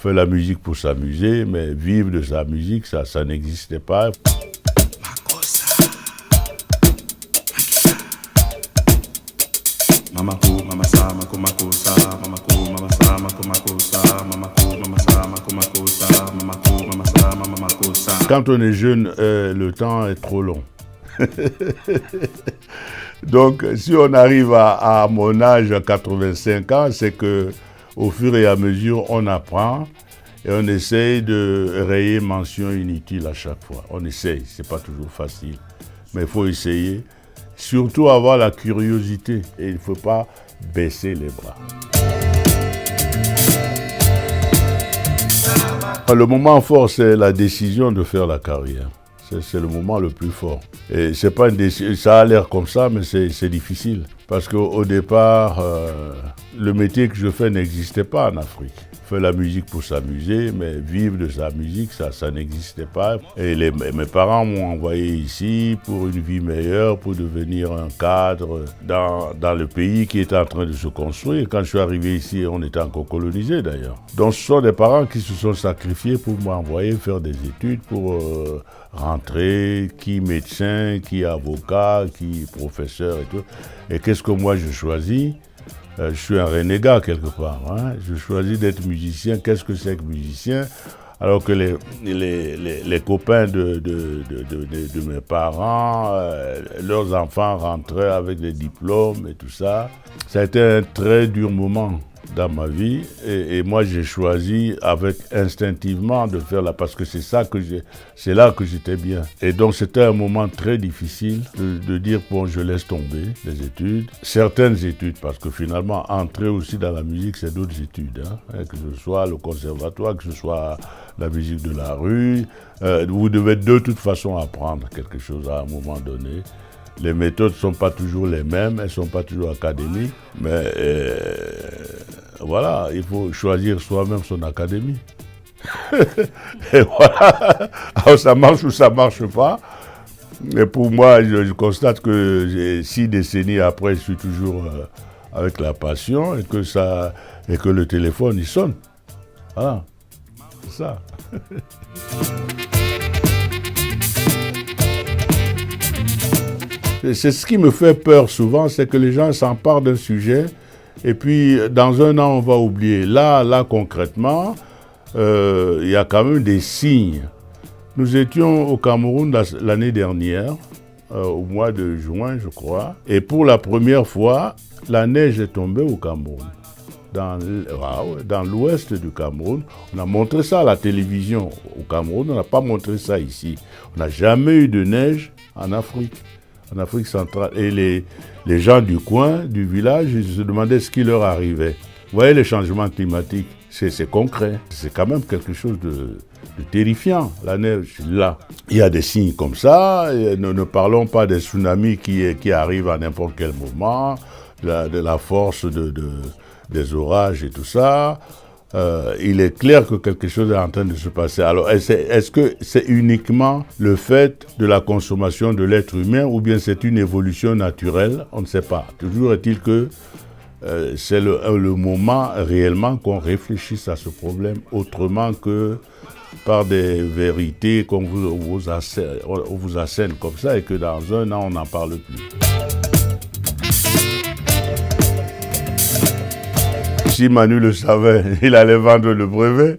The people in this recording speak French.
fait la musique pour s'amuser, mais vivre de sa musique, ça n'existait pas. Quand on est jeune, le temps est trop long. Donc, si on arrive à mon âge, à 85 ans, c'est que au fur et à mesure, on apprend et on essaye de rayer mention inutile à chaque fois. On essaye, c'est pas toujours facile, mais il faut essayer. Surtout avoir la curiosité et il ne faut pas baisser les bras. Le moment fort, c'est la décision de faire la carrière. C'est le moment le plus fort. Et c'est pas une décision, ça a l'air comme ça, mais c'est difficile. Parce qu'au départ, le métier que je fais n'existait pas en Afrique. Faire la musique pour s'amuser, mais vivre de sa musique, ça n'existait pas. Et mes parents m'ont envoyé ici pour une vie meilleure, pour devenir un cadre dans le pays qui était en train de se construire. Quand je suis arrivé ici, on était encore colonisé d'ailleurs. Donc ce sont des parents qui se sont sacrifiés pour m'envoyer faire des études, pour rentrer, qui médecin, qui avocat, qui professeur et tout. Et qu'est-ce que moi je choisis ? Je suis un renégat quelque part. Hein? Je choisis d'être musicien. Qu'est-ce que c'est que musicien? Alors que les copains de mes parents, leurs enfants rentraient avec des diplômes et tout ça. Ça a été un très dur moment dans ma vie et moi j'ai choisi avec instinctivement de faire là parce que c'est là que j'étais bien. Et donc c'était un moment très difficile de dire bon je laisse tomber les études, certaines études parce que finalement entrer aussi dans la musique c'est d'autres études, hein, que ce soit le conservatoire, que ce soit la musique de la rue, vous devez de toute façon apprendre quelque chose à un moment donné. Les méthodes ne sont pas toujours les mêmes, elles ne sont pas toujours académiques, mais voilà, il faut choisir soi-même son académie. Et voilà, alors ça marche ou ça ne marche pas. Et pour moi, je constate que 6 décennies après, je suis toujours avec la passion et que le téléphone, il sonne. Voilà, c'est ça. C'est ce qui me fait peur souvent, c'est que les gens s'emparent d'un sujet et puis dans un an on va oublier. Là concrètement, il y a quand même des signes. Nous étions au Cameroun l'année dernière, au mois de juin je crois, et pour la première fois, la neige est tombée au Cameroun. Dans l'ouest du Cameroun, on a montré ça à la télévision au Cameroun, on n'a pas montré ça ici. On n'a jamais eu de neige en Afrique centrale. Et les gens du coin, du village, ils se demandaient ce qui leur arrivait. Vous voyez les changements climatiques, c'est concret. C'est quand même quelque chose de terrifiant, la neige, là. Il y a des signes comme ça, et ne parlons pas des tsunamis qui arrivent à n'importe quel moment, de la force des orages et tout ça. Il est clair que quelque chose est en train de se passer. Alors, est-ce que c'est uniquement le fait de la consommation de l'être humain ou bien c'est une évolution naturelle? On ne sait pas. Toujours est-il que c'est le moment réellement qu'on réfléchisse à ce problème autrement que par des vérités qu'on vous assène comme ça et que dans un an, on n'en parle plus. Si Manu le savait, il allait vendre le brevet.